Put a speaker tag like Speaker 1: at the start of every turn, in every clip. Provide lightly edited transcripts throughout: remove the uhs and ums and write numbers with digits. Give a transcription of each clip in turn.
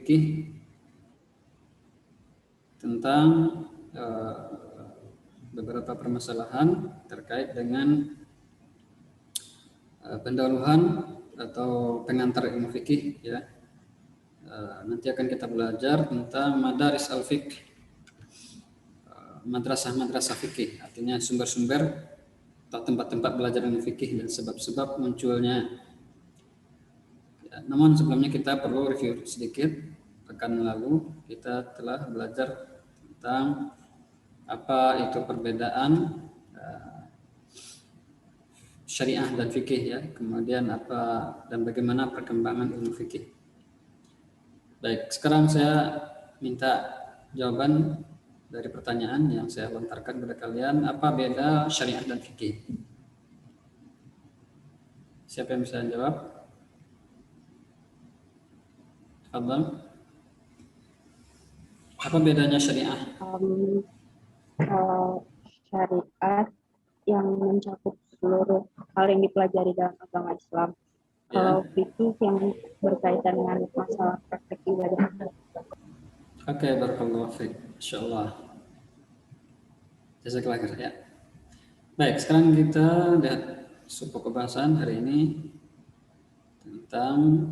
Speaker 1: fikih tentang beberapa permasalahan terkait dengan pendahuluan atau pengantar ilmu fikih ya. Nanti akan kita belajar tentang madaris al-fiqh, madrasah-madrasah fikih, artinya sumber-sumber atau tempat-tempat belajar ilmu fikih dan sebab-sebab munculnya. Ya, namun sebelumnya kita perlu review sedikit. Pekan lalu kita telah belajar tentang apa itu perbedaan syariah dan fikih ya, kemudian apa dan bagaimana perkembangan ilmu fikih. Baik, sekarang saya minta jawaban dari pertanyaan yang saya lontarkan kepada kalian. Apa beda syariah dan fikih? Siapa yang bisa jawab? Abang, apa bedanya syariah?
Speaker 2: Syariat yang mencakup seluruh hal yang dipelajari dalam agama Islam. Kalau fikih yang berkaitan dengan masalah praktek ibadah.
Speaker 1: Oke, barakallahu fiik. Insyaallah. Jazakallah khair ya. Baik, sekarang kita lihat pokok pembahasan hari ini tentang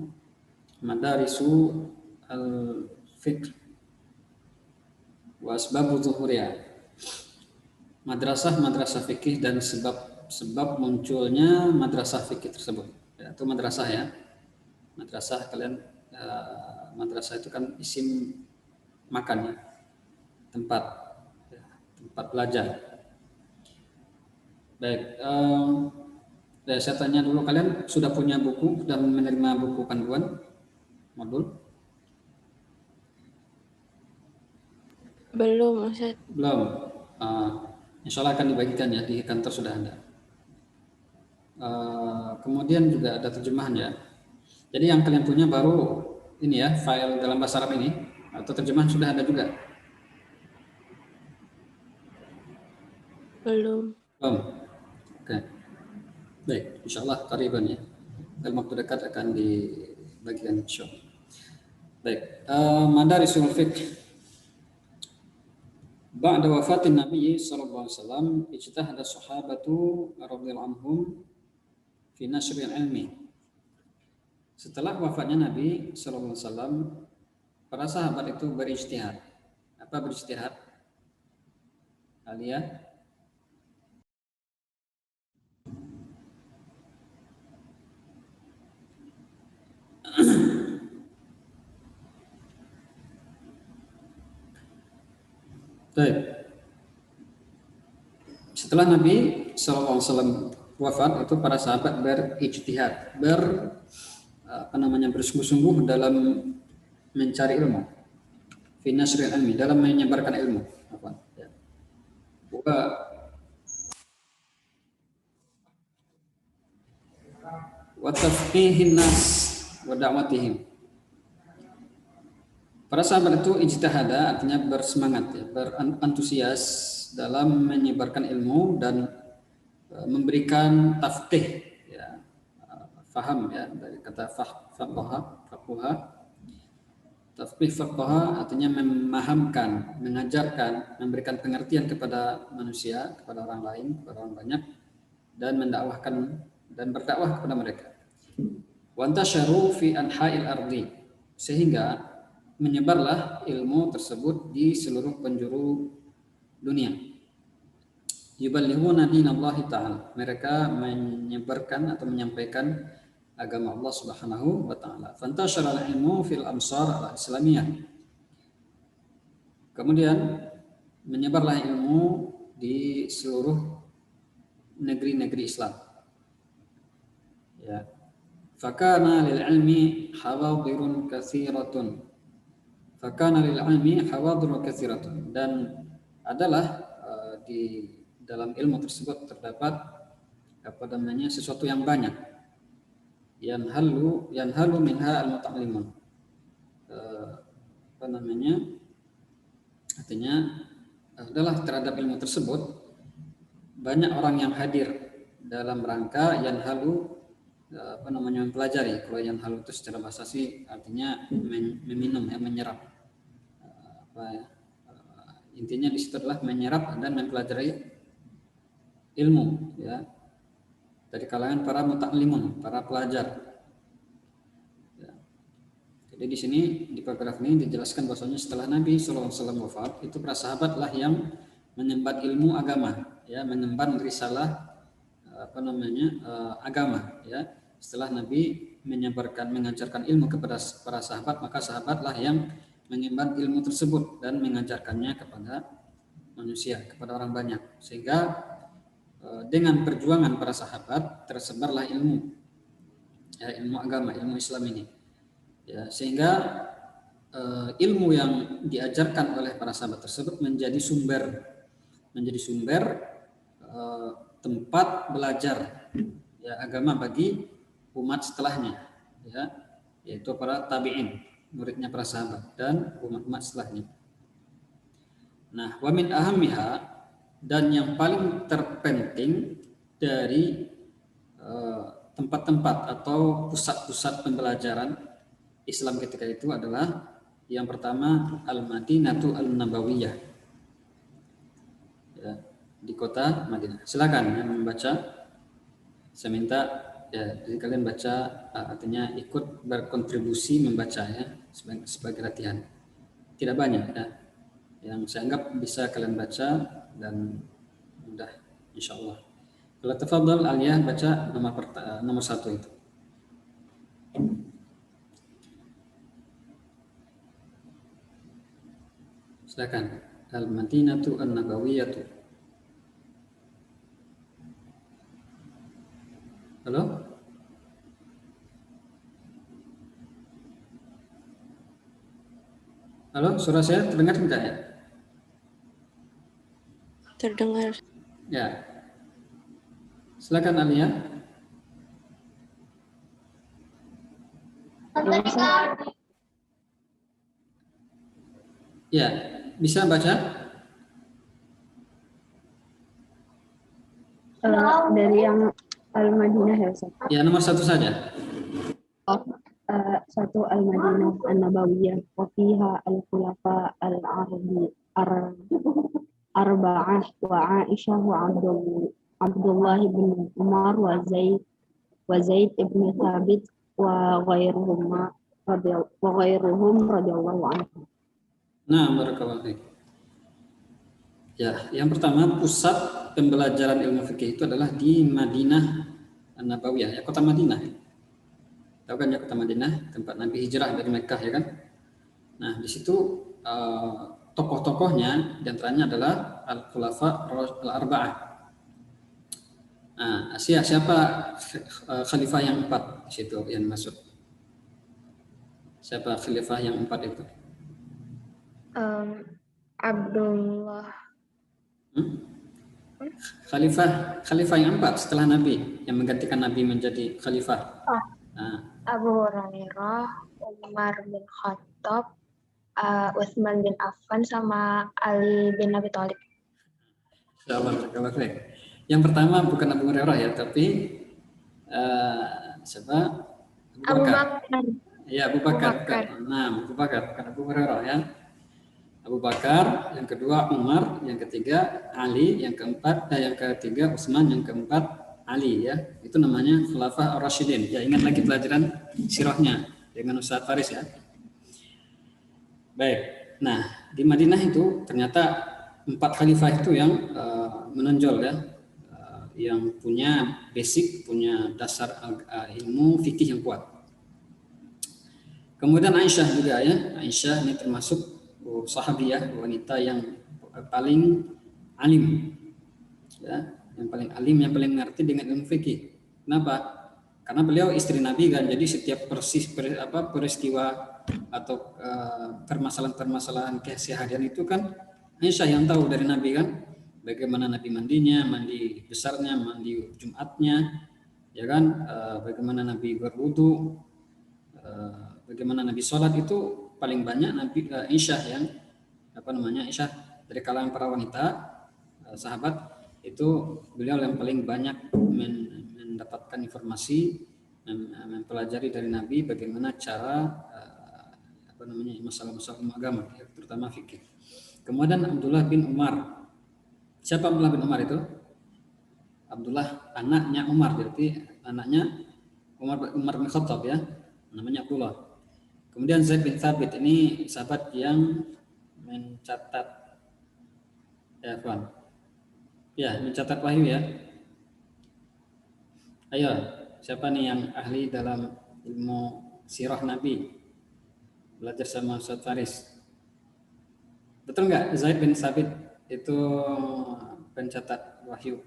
Speaker 1: madarisu al-fiqh wa asbabu zuhuriya. Madrasah-madrasah fikih dan sebab munculnya madrasah fikih tersebut. Ya, itu madrasah ya. Madrasah kalian madrasah itu kan isim makan ya. Tempat belajar. Baik, saya tanya dulu, kalian sudah punya buku dan menerima buku panduan modul?
Speaker 3: Belum, Ustaz.
Speaker 1: Belum. Insya Allah akan dibagikan ya, di kantor sudah ada. Kemudian juga ada terjemahan ya. Jadi yang kalian punya baru ini ya, file dalam bahasa Arab ini, atau terjemahan sudah ada juga?
Speaker 3: Belum.
Speaker 1: Oke. Baik, insya Allah qariban ya. Dalam waktu dekat akan dibagikan insya Allah. Baik, madarisul fiqh. Ba'da wafatin Nabi sallallahu alaihi wasallam ijtahada sahabatu radhiyallahu anhum fi nashril ilmi. Setelah wafatnya Nabi sallallahu alaihi wasallam, para sahabat itu berijtihad. Apa berijtihad? Alia? Baik. Setelah Nabi SAW wafat, itu para sahabat berijtihad, bersungguh-sungguh dalam mencari ilmu, fi nasril ilmi, dalam menyebarkan ilmu. Wa tafqihin nas wa da'watihim. Para sahabat itu ijtihada, artinya bersemangat ya, berantusias dalam menyebarkan ilmu dan memberikan tafqih ya, faham ya, dari kata faqaha. Tafqih faqaha artinya memahamkan, mengajarkan, memberikan pengertian kepada manusia, kepada orang lain, kepada orang banyak, dan mendakwahkan dan berdakwah kepada mereka. Wa antasharu fi anha'il ardi, sehingga menyebarlah ilmu tersebut di seluruh penjuru dunia. Yuballighuna dinallahi ta'ala, mereka menyebarkan atau menyampaikan agama Allah Subhanahu wa taala. Fantashara al-ilmu fil amsar al-islamiyah. Kemudian menyebarlah ilmu di seluruh negeri-negeri Islam. Ya. Fakana lil ilmi hawadirun katsiratun. Fakana lil ilmi hawadirun katsiratun, dan adalah di dalam ilmu tersebut terdapat sesuatu yang banyak. Yanhalu minha al-muta'allimun. Artinya adalah terhadap ilmu tersebut banyak orang yang hadir dalam rangka yanhalu mempelajari. Kalau yang halu itu secara bahasa sih artinya meminum ya, menyerap. Intinya di situ adalah menyerap dan mempelajari ilmu ya dari kalangan para mutaklimun, para pelajar. Ya. Jadi di sini di paragraf ini dijelaskan bahwasanya setelah Nabi SAW wafat, itu para sahabatlah yang menyembat ilmu agama, ya, menyembat risalah agama, ya. Setelah Nabi mengajarkan ilmu kepada para sahabat, maka sahabatlah yang mengemban ilmu tersebut dan mengajarkannya kepada manusia, kepada orang banyak, sehingga dengan perjuangan para sahabat tersebarlah ilmu, ya, ilmu agama, ilmu Islam ini, ya, sehingga ilmu yang diajarkan oleh para sahabat tersebut menjadi sumber tempat belajar, ya, agama bagi umat setelahnya, ya, yaitu para tabi'in, muridnya para sahabat, dan umat-umat setelahnya. Nah, wa min ahammiha, dan yang paling terpenting dari tempat-tempat atau pusat-pusat pembelajaran Islam ketika itu adalah yang pertama Al-Madinatu An-Nabawiyah, ya, di kota Madinah. Silakan yang membaca, saya minta ya, jadi kalian baca, artinya ikut berkontribusi membaca ya, sebagai latihan. Tidak banyak ya, yang saya anggap bisa kalian baca dan mudah insyaallah. Kalau tafadhal Alia baca nomor 1 itu. Silakan. Al-Madinatu An-Nabawiyatu. Halo? Halo, suara saya terdengar tidak ya?
Speaker 3: Terdengar.
Speaker 1: Ya. Silakan Alia. Ya, bisa baca?
Speaker 2: Dari yang Al-Madinah ya, Ustaz.
Speaker 1: Ya, nomor 1 saja.
Speaker 2: Satu Al-Madinah An-Nabawiyah wa fiha al-khulafa arba'ah wa Aisyah wa Abdullah bin Umar wa Zaid ibn Thabit wa ghairuhum radhiyallahu anhum.
Speaker 1: Nah, barakallahu fiik. Ya, yang pertama pusat pembelajaran ilmu fikih itu adalah di Madinah An-Nabawiyah, ya, kota Madinah. Tahu kan ya kota Madinah, tempat Nabi hijrah dari Mekkah, ya kan? Nah, di situ tokoh-tokohnya diantaranya adalah Al-Khulafa Al-Arba'ah. Nah, siapa khalifah yang 4 di situ yang masuk? Siapa khalifah yang 4 itu?
Speaker 3: Abdullah.
Speaker 1: Khalifah yang 4 setelah Nabi, yang menggantikan Nabi menjadi khalifah.
Speaker 3: Abu Hurairah, Umar bin Khattab, Utsman bin Affan, sama Ali bin Abi Thalib.
Speaker 1: Yang pertama bukan Abu Hurairah ya, tapi siapa?
Speaker 3: Abu Bakar.
Speaker 1: Ya, Abu Bakar. Nah, Abu Bakar bukan Abu Hurairah ya. Abu Bakar, yang kedua Umar, yang ketiga Ali, yang ketiga Utsman, yang keempat Ali, ya. Itu namanya Khulafa Ar-Rasyidin. Ya, ingat lagi pelajaran sirahnya dengan Ustaz Faris ya. Baik. Nah, di Madinah itu ternyata 4 khalifah itu yang menonjol ya. Yang punya basic, punya dasar ilmu fikih yang kuat. Kemudian Aisyah juga ya. Aisyah ini termasuk sahabiyah, wanita yang paling alim, ya, yang paling alim, yang paling mengerti dengan ilmu fikih. Kenapa? Karena beliau istri Nabi kan, jadi setiap peristiwa atau permasalahan-permasalahan keseharian itu kan Aisyah yang tahu dari Nabi kan, bagaimana Nabi mandinya, mandi besarnya, mandi Jumatnya, ya kan, bagaimana Nabi berwudu, bagaimana Nabi sholat, itu paling banyak Nabi Aisyah yang Aisyah dari kalangan para wanita sahabat itu beliau yang paling banyak mendapatkan informasi, mempelajari dari Nabi bagaimana cara masalah-masalah agama, ya, terutama fikih. Kemudian Abdullah bin Umar. Siapa Abdullah bin Umar itu? Abdullah anaknya Umar, berarti anaknya Umar bin Khattab ya, namanya Abdullah. Kemudian Zaid bin Thabit, ini sahabat yang mencatat mencatat wahyu ya. Ayo, siapa nih yang ahli dalam ilmu sirah Nabi? Belajar sama Ustaz Faris. Betul nggak Zaid bin Thabit itu pencatat wahyu?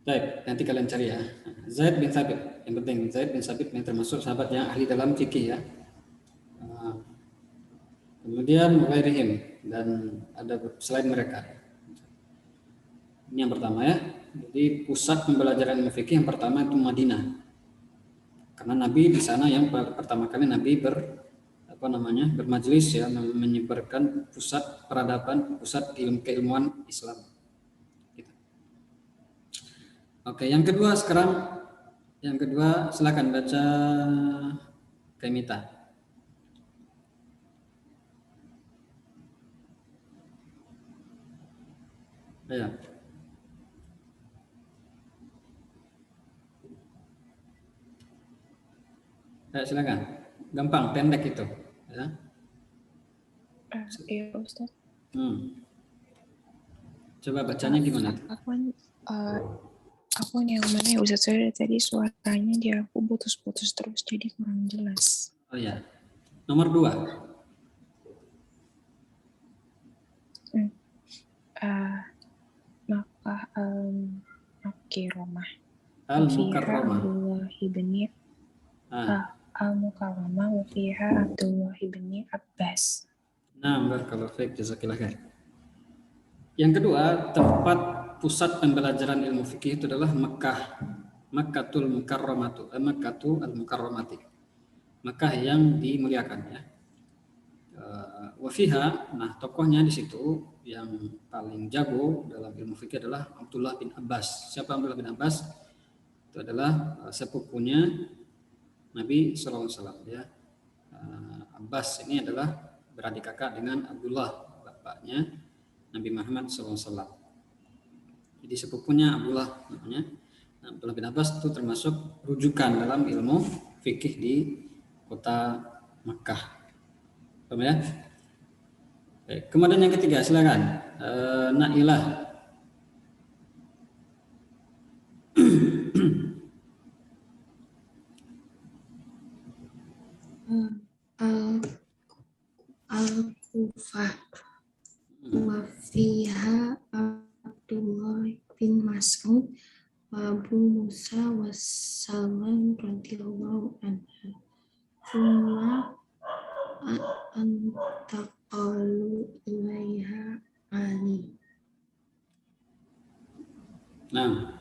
Speaker 1: Baik, nanti kalian cari ya. Zaid bin Thabit, yang penting Zaid bin Thabit yang termasuk sahabat yang ahli dalam fikih ya. Kemudian Muhairihim dan ada selain mereka. Ini yang pertama ya. Jadi pusat pembelajaran ilmu fikih yang pertama itu Madinah. Karena Nabi di sana yang pertama kali Nabi bermajelis ya, menyebarkan pusat peradaban, pusat keilmuan Islam. Gitu. Oke, yang kedua sekarang, silakan baca Kaimita. Ya. Silakan. Gampang, pendek itu. Ya.
Speaker 4: Iya Ustaz.
Speaker 1: Coba bacanya gimana?
Speaker 4: Aku yang mana ya Ustaz, saya tadi suaranya dia aku putus-putus terus jadi kurang jelas.
Speaker 1: Oh ya. Nomor 2.
Speaker 4: Maka Al-Mukarramah.
Speaker 1: Al-Mukarramah.
Speaker 4: Al-Mukarramah wa fiha Abdullah bin Abbas.
Speaker 1: Nah, barakallahu fiik, jazakillah khair. Yang kedua, tempat pusat pembelajaran ilmu fikih itu adalah Makkatul Mukarramatu, Makkatul Al-Mukarramati. Makkah yang dimuliakan ya. Wa fiha, nah tokohnya di situ yang paling jago dalam ilmu fikih adalah Abdullah bin Abbas. Siapa Abdullah bin Abbas? Itu adalah sepupunya Nabi SAW ya. Abbas ini adalah beradik kakak dengan Abdullah, bapaknya Nabi Muhammad SAW. Jadi sepupunya Abdullah namanya. Nah, Abdullah bin Abbas itu termasuk rujukan dalam ilmu fikih di kota Makkah. Paham ya? Kemudian yang ketiga, silakan Nailah.
Speaker 5: Al-Kufah wa fiha Abdullah bin Mas'ud wa Abu Musa wa Salman radhiyallahu anhu. Thumma antaqalu ilaiha Ali.
Speaker 1: Nah,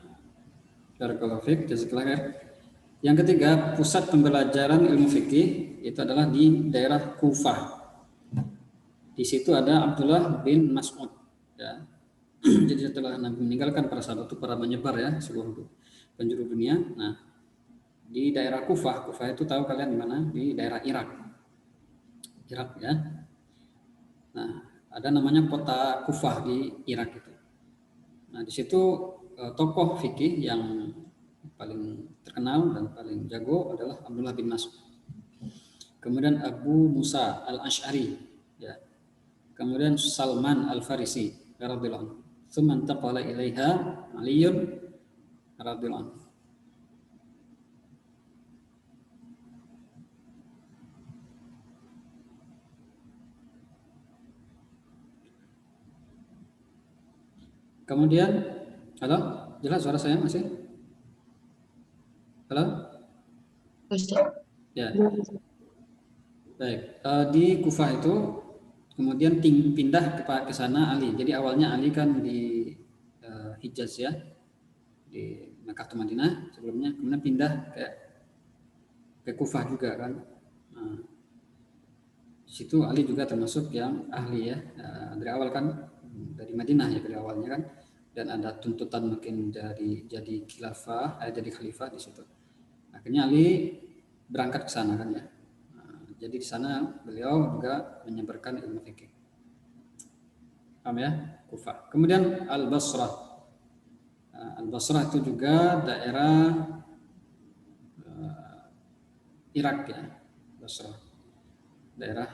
Speaker 1: barakallahu fiik, jazakallahu khair. Yang ketiga, pusat pembelajaran ilmu fikih itu adalah di daerah Kufah. Di situ ada Abdullah bin Mas'ud ya. Jadi setelah Nabi meninggalkan para sahabat itu para menyebar ya seluruh penjuru dunia. Nah, di daerah Kufah itu tahu kalian di mana? Di daerah Irak ya. Nah, ada namanya kota Kufah di Irak itu. Nah, di situ tokoh fikih yang paling terkenal dan paling jago adalah Abdullah bin Mas'ud. Kemudian Abu Musa Al-Asy'ari ya. Kemudian Salman Al-Farisi radhiyallahu anhu. Tsumma intaqala ilaiha Aliun radhiyallahu anhu. Kemudian, halo, jelas suara saya masih? Halo? Ya. Baik, di Kufah itu kemudian pindah ke sana Ali. Jadi awalnya Ali kan di Hijaz ya, di Makkah atau Madinah sebelumnya, kemudian pindah ke Kufah juga kan. Nah, di situ Ali juga termasuk yang ahli ya. Dari awal kan dari Madinah ya dari awalnya kan. dan ada tuntutan mungkin dari jadi khilafah, jadi khalifah di situ. Akhirnya Ali berangkat ke sana kan ya. Jadi di sana beliau juga menyebarkan ilmu fikih. Paham ya? Kufah. Kemudian Al-Basrah. Al-Basrah itu juga daerah Irak ya. Basrah. Daerah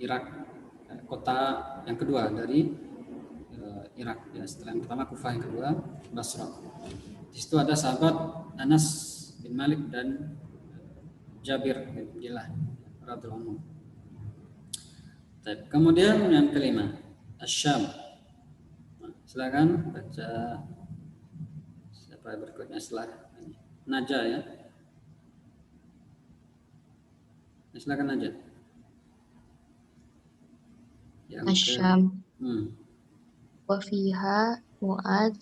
Speaker 1: Irak, kota yang kedua dari Irak ya. Setelah yang pertama Kufah, yang kedua Basrah. Di situ ada sahabat Anas bin Malik dan Jabir bin Abdillah radhiyallahu anhu. Kemudian yang kelima, Asy-Syam. Silakan baca siapa berikutnya setelah ini. Naja ya. Silakan Naja. Yang
Speaker 6: Asyam
Speaker 1: ke,
Speaker 6: wa fiha Mu'ad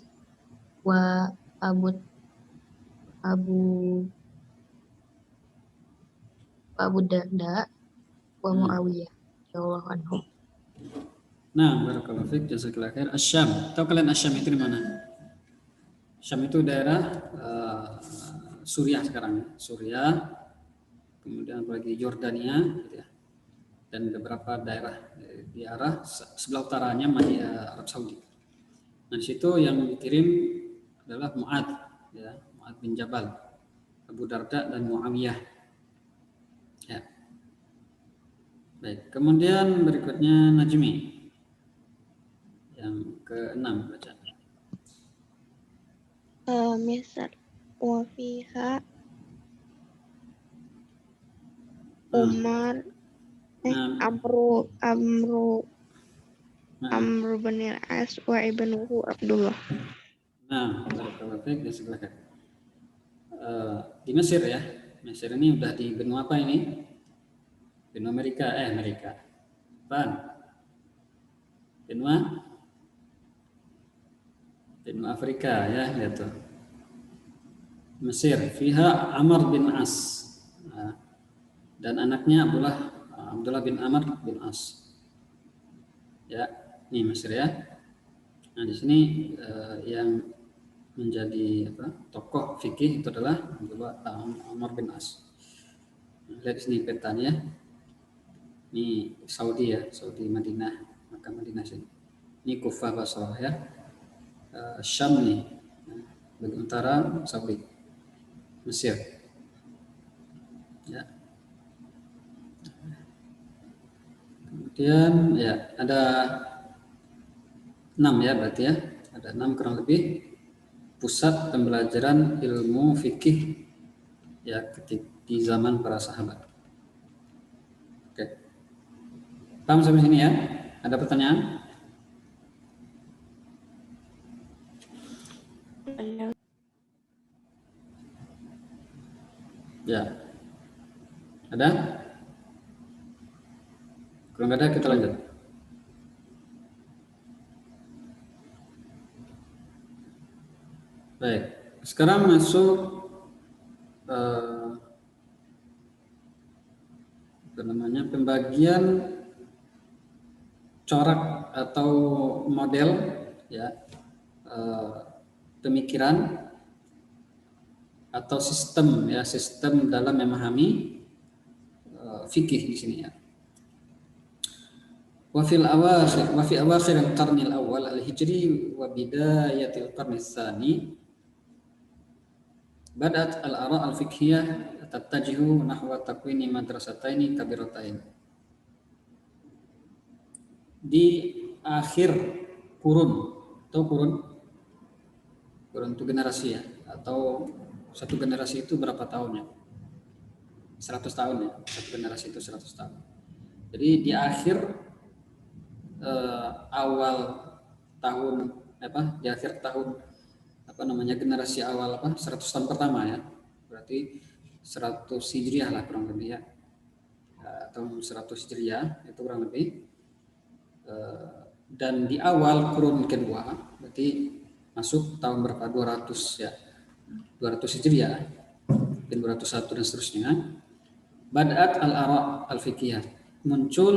Speaker 6: wa Abu Darda wa Muawiyah radhiyallahu anhum.
Speaker 1: Nah, barakallahu fiik, jazakallahu khair. Asy-Syam. Tahu kalian Asy-Syam itu di mana? Syam itu daerah Suriah sekarang ya. Suriah, kemudian apalagi Yordania gitu ya. Dan beberapa daerah di arah sebelah utaranya Arab Saudi. Nah, di situ yang dikirim adalah Mu'ad ya, Mu'ad bin Jabal, Abu Darda dan Muawiyah. Ya. Baik, kemudian berikutnya Najmi. Yang ke-6 baca.
Speaker 7: Misal wa fiha Umar Amru bin Al-As wa ibnuhu Abdullah.
Speaker 1: Nah, barakallahu fiik, jazakallahu khair. Di Mesir ya. Mesir ini udah di benua apa ini? Benua Amerika. Apaan? Benua Afrika ya, lihat tuh. Mesir, fiha Amr bin As. Dan anaknya Abdullah bin Amr bin As. Ya, ini Mesir ya. Nah, di sini yang menjadi tokoh fikih itu adalah Abdullah Amr bin As. Lihat di sini petanya. Ini Saudi ya, Saudi Madinah, Makkah Madinah sini. Ini Kufah Basrah ya. Syam nih, bagian utara Saudi, Mesir. Ya. Kemudian ya ada 6 ya berarti ya, ada 6 kurang lebih pusat pembelajaran ilmu fikih ya di zaman para sahabat. Oke, paham sampai sini ya? Ada pertanyaan? Ya, ada? Kalau nggak ada kita lanjut. Baik, sekarang masuk pembagian corak atau model ya pemikiran atau sistem dalam memahami fikih di sini ya. Wa fi awakhir al-qarn al-awwal al-hijri wa bidayatil qarn ats-tsani badat al-ara' al-fiqhiyah tattajihu nahwa takwini madrasataini kabiratain. Di akhir kurun itu generasi ya, atau satu generasi itu berapa tahun ya? 100 tahun ya, satu generasi itu 100 tahun. Jadi di akhir awal tahun di akhir tahun generasi awal 100 tahun pertama ya, berarti 100 Hijriah lah kurang lebih ya, tahun 100 Hijriah itu kurang lebih, dan di awal kurun kedua berarti masuk tahun berapa, 200 ya, 200 Hijriah dan 201 dan seterusnya. Bad'at al-ara' al-fiqhiyah, muncul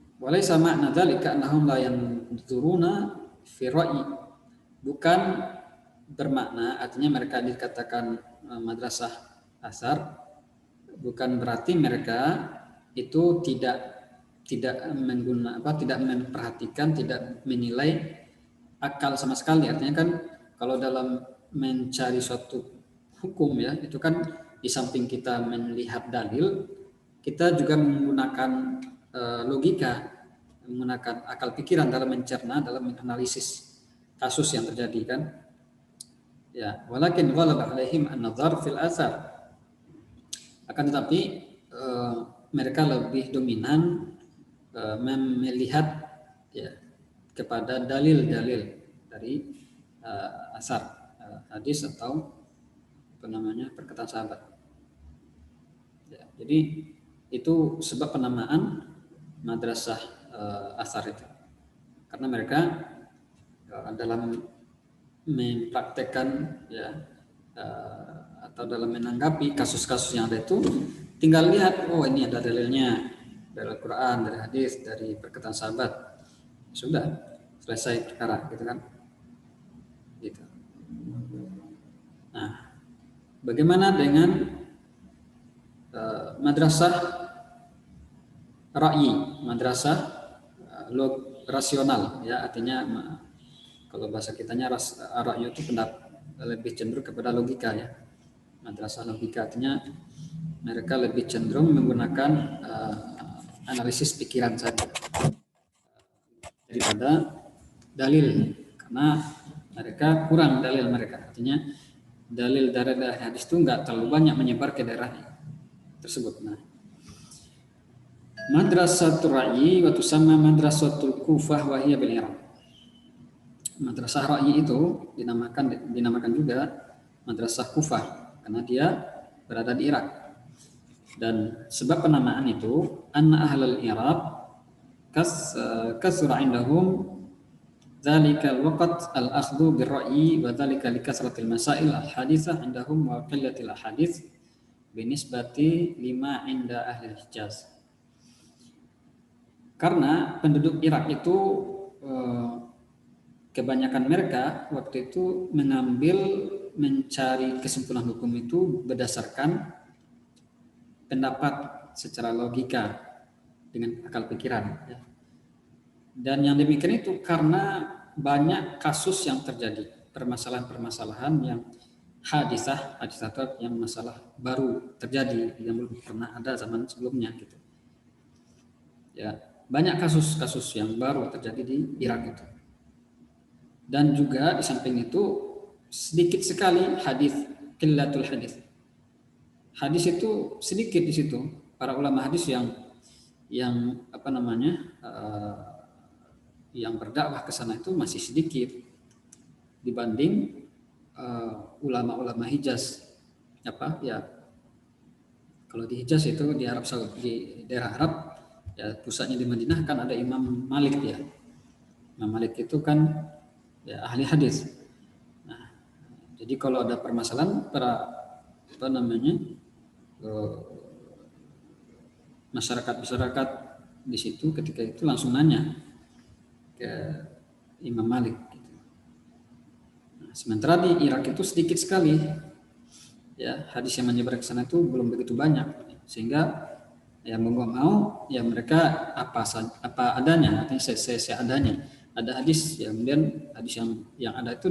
Speaker 1: Walaysa ma'na dzalika annahum la yanzuruna fi ra'yi. Bukan bermakna artinya mereka dikatakan madrasah asar, bukan berarti mereka itu tidak memperhatikan, tidak menilai akal sama sekali. Artinya kan kalau dalam mencari suatu hukum ya, itu kan di samping kita melihat dalil, kita juga menggunakan logika, menggunakan akal pikiran dalam mencerna, dalam menganalisis kasus yang terjadi kan. Ya, walakin ghalaba alaihim an-nazar fil athar. Akan tetapi mereka lebih dominan melihat ya kepada dalil-dalil dari asar, hadis atau perkataan sahabat. Ya, jadi itu sebab penamaan madrasah asar itu, karena mereka dalam mempraktekkan ya atau dalam menanggapi kasus-kasus yang ada itu tinggal lihat, oh ini ada dalilnya dari Al-Quran, dari hadis, dari perkataan sahabat, sudah selesai perkara gitu kan. Gitu. Nah, bagaimana dengan madrasah ra'yi, madrasah rasional ya, artinya kalau bahasa kitanya ra'yi itu lebih cenderung kepada logika ya. Madrasah logika artinya mereka lebih cenderung menggunakan analisis pikiran saja daripada dalil, karena mereka kurang dalil mereka. Artinya dalil dari hadis itu enggak terlalu banyak menyebar ke daerah tersebut. Nah, madrasatul ra'yi wa tusamma madrasatul kufah wa hiya bil Iraq. Madrasah ra'yi itu dinamakan juga madrasah kufah karena dia berada di Irak. Dan sebab penamaan itu anna ahlul Iraq kasura indahum dzalikal waqt al-akhdhu bir-ra'yi wa dzalika li kasratil masail al-haditsah indahum wa qillatil ahadits binisbati lima inda ahli Hijaz. Karena penduduk Irak itu kebanyakan mereka waktu itu mencari kesimpulan hukum itu berdasarkan pendapat secara logika dengan akal pikiran ya. Dan yang demikian itu karena banyak kasus yang terjadi, permasalahan-permasalahan yang hadisah yang masalah baru terjadi yang belum pernah ada zaman sebelumnya gitu. Ya, banyak kasus-kasus yang baru terjadi di Irak itu. Dan juga di samping itu sedikit sekali qillatul hadis. Hadis itu sedikit di situ. Para ulama hadis yang yang berdakwah ke sana itu masih sedikit dibanding ulama-ulama Hijaz. Kalau di Hijaz itu di Arab Saudi, di daerah Arab ya, pusatnya di Madinah kan ada Imam Malik ya. Imam Malik itu kan ya ahli hadis. Nah, jadi kalau ada permasalahan masyarakat di situ ketika itu langsung nanya ke Imam Malik gitu. Nah, sementara di Irak itu sedikit sekali ya, hadis yang menyebar ke sana itu belum begitu banyak, sehingga ya mau nggak mau ya mereka apa adanya, artinya seadanya. Ada hadis ya, kemudian hadis yang ada itu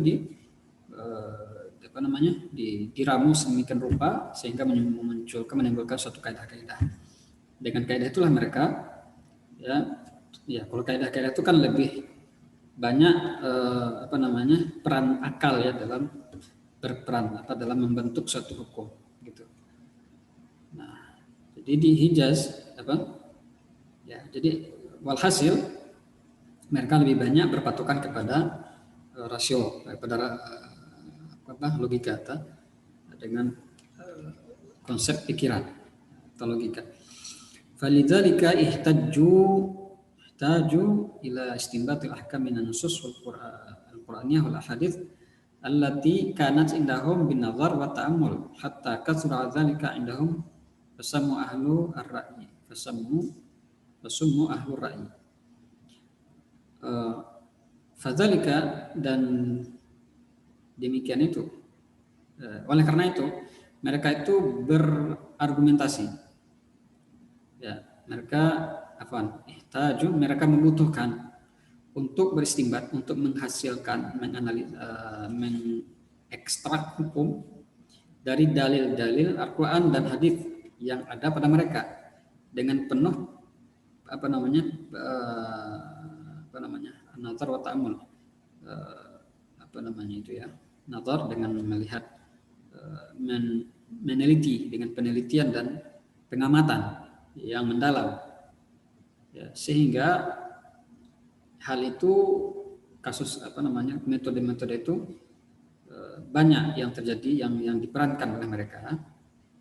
Speaker 1: diramu sedemikian rupa sehingga menimbulkan suatu kaidah-kaidah. Dengan kaidah itulah mereka ya kalau kaidah-kaidah itu kan lebih banyak peran akal ya dalam berperan dalam membentuk suatu hukum gitu. Nah, jadi di Hijaz jadi walhasil mereka lebih banyak berpatokan kepada rasio, kepada logika dengan konsep pikiran atau logika. Falidzalika ihtaju ila istinbatil ahkam minan nusus wal Qur'aniyah wal ahadits allati kanat indahum bin nazar wa ta'ammul hatta kasura dzalika indahum fasammu ahlu ar-ra'yi fasammu ahlu ar-ra'yi. Fadzalika, dan demikian itu. Oleh karena itu mereka itu berargumentasi. Ya, mereka membutuhkan untuk beristinbat, untuk menghasilkan, mengekstrak hukum dari dalil-dalil Al-Quran dan hadis yang ada pada mereka dengan penuh nazar wa ta'amul, nazar dengan melihat, meneliti dengan penelitian dan pengamatan yang mendalam, ya, sehingga hal itu, metode-metode itu banyak yang terjadi, yang diperankan oleh mereka,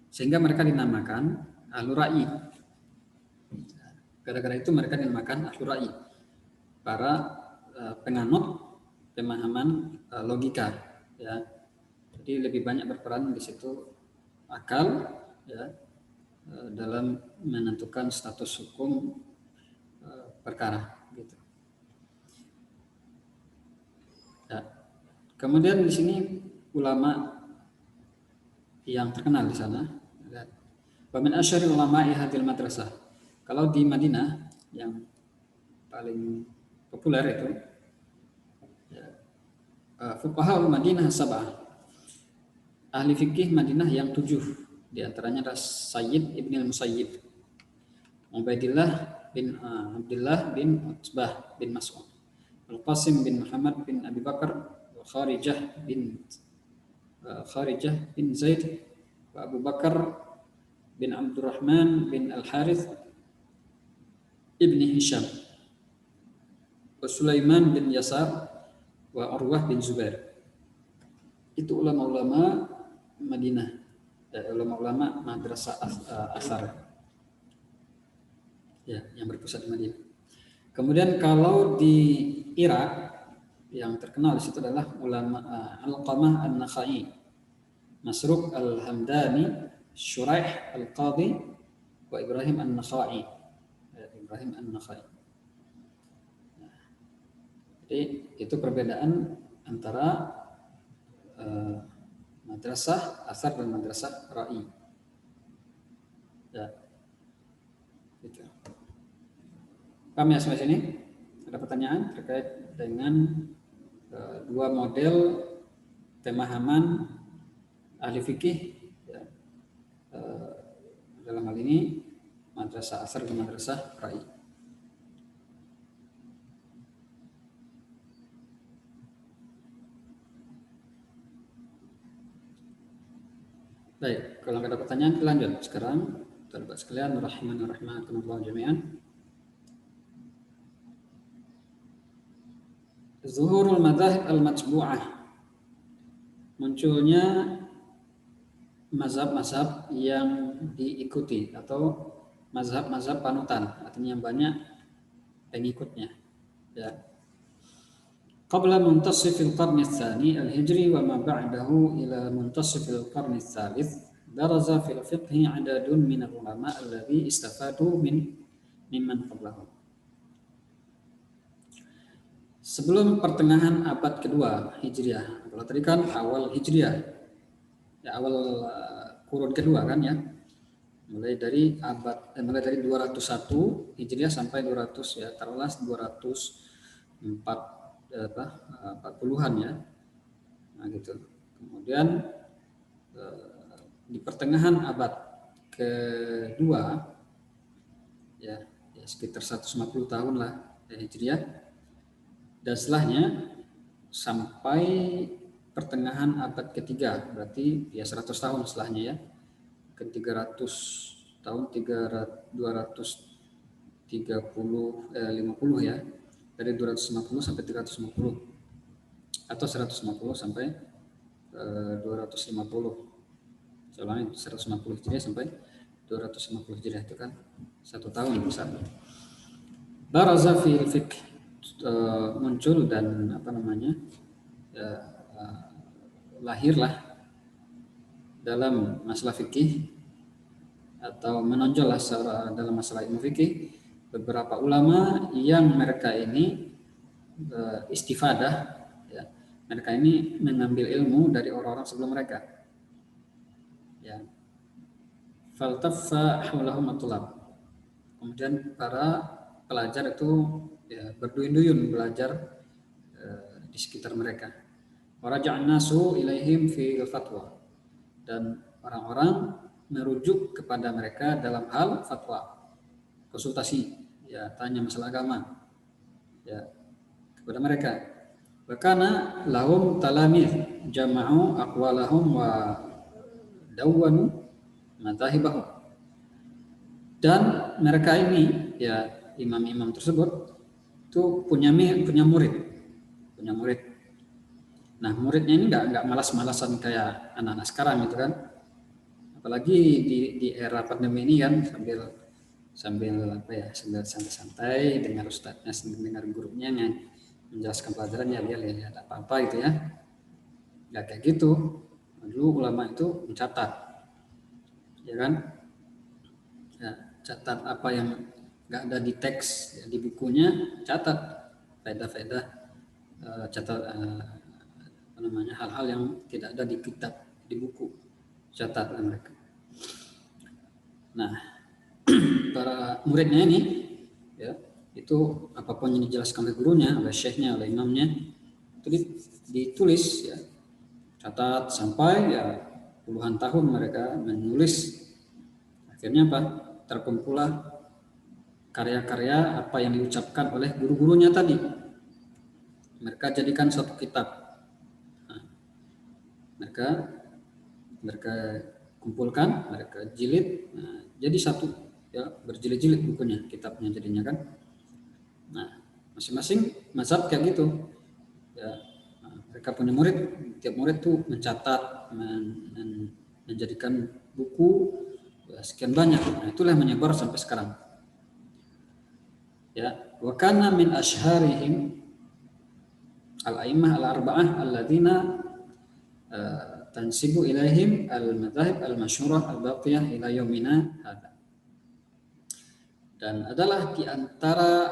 Speaker 1: sehingga mereka dinamakan Ahlur Ra'i. Gara-gara itu mereka dinamakan Ahlur Ra'i, para penganut pemahaman logika, ya. Jadi lebih banyak berperan di situ akal, ya, dalam menentukan status hukum perkara, gitu. Ya. Kemudian di sini ulama yang terkenal di sana, wa min asyhari ulama'i hadhil madrasah. Kalau di Madinah yang paling populer itu, ya, fuqaha Madinah sab'ah, ahli fikih Madinah yang 7, di antaranya adalah Sayyid Ibn al-Musayyib, Ubaidillah bin Abdullah bin Utbah bin Mas'ud, Al-Qasim bin Muhammad bin Abi Bakar, Kharijah bin Zaid, wa Abu Bakar bin Abdurrahman bin Al-Harith ibni Hisham, wa Sulaiman bin Yasar, wa Urwah bin Zubair. Itu ulama-ulama Madinah, ulama-ulama madrasah Asar, ya, yang berpusat di Madinah. Kemudian kalau di Irak yang terkenal di situ adalah ulama Alqamah An-Nakhai, Masruq Al-Hamdani, Shuraih Al-Qadhi, wa Ibrahim An-Nakhai. Jadi itu perbedaan antara madrasah Asar dan madrasah Ra'i. Ya. Gitu. Paham ya sampai sini? Ada pertanyaan terkait dengan dua model pemahaman ahli fikih, ya, dalam hal ini madrasah Asar dan madrasah Ra'i. Baik, kalau nggak ada pertanyaan kita lanjut sekarang. Sahabat sekalian, rahimanirrahmanirrahim jami'an. Zuhurul madzhab al-matbu'ah, munculnya mazhab-mazhab yang diikuti atau mazhab-mazhab panutan, artinya banyak pengikutnya, ya. Qabla muntasifil qarni tsani al-hijri wa ma ba'dahu ila muntasifil qarni tsalits daraza fil fiqhi adadun min al-ulama alladhi istafadu mimman qablahum. Sebelum pertengahan abad kedua Hijriah, kalau tadi kan awal Hijriah, ya, awal kurun kedua kan, ya, mulai dari 201 Hijriah sampai 200, ya, taruhlah 240-an, ya, nah gitu. Kemudian di pertengahan abad kedua, ya sekitar 150 tahun lah, ya, Hijriah. Dan setelahnya sampai pertengahan abad ketiga, berarti ya 100 tahun setelahnya, ya, ke 300 tahun, 250, ya, dari 250 sampai 350 atau 150 sampai 250. Soalnya 150 Hijriah sampai 250 Hijriah itu kan 1 tahun besar. Baraza fil fiqh, muncul dan lahirlah dalam masalah fikih atau menonjollah dalam masalah ilmu fikih beberapa ulama yang mereka ini istifadah, ya. Mereka ini mengambil ilmu dari orang-orang sebelum mereka. Ya. Faltaffa haulahum at-tulab. Kemudian para pelajar itu ya, berduyun-duyun belajar di sekitar mereka. Waraja'an nasu ilaihim fi fatwa. Dan orang-orang merujuk kepada mereka dalam hal fatwa, konsultasi, ya, tanya masalah agama, ya, kepada mereka. Wakana lahum talamith jama'u aqwalahum wa dawwanu madhahibahum. Dan mereka ini, ya, imam-imam tersebut itu punya murid. Nah, muridnya ini nggak malas-malasan kayak anak-anak sekarang gitu kan. Apalagi di era pandemi ini kan, sambil santai-santai dengar ustadznya, dengar gurunya menjelaskan pelajaran, ya lihat apa-apa gitu ya. Nggak kayak gitu. Dulu ulama itu mencatat, ya kan? Ya, catat apa yang nggak ada di teks, ya, di bukunya, catat faedah-faedah, catat hal-hal yang tidak ada di kitab, di buku, catat mereka. Nah, para muridnya ini, ya, itu apapun yang dijelaskan oleh gurunya, oleh syekhnya, oleh imamnya, itu ditulis, ya, catat sampai ya puluhan tahun mereka menulis. Akhirnya apa? Terkumpullah karya-karya apa yang diucapkan oleh guru-gurunya tadi. Mereka jadikan suatu kitab. Mereka kumpulkan, mereka jilid, nah, jadi satu, ya, berjilid-jilid bukunya, kitabnya jadinya kan. Nah, masing-masing mazhab kayak gitu, ya. Nah, mereka punya murid, tiap murid tuh mencatat, menjadikan buku, ya, sekian banyak. Nah, itulah yang menyebar sampai sekarang. Ya, wa kana min ashharihim al-a'immah al-arba'ah alladzina tansibu ilaihim al-madhahib al-masyhurah al-baqiyah ila yaumina hada. Dan adalah di antara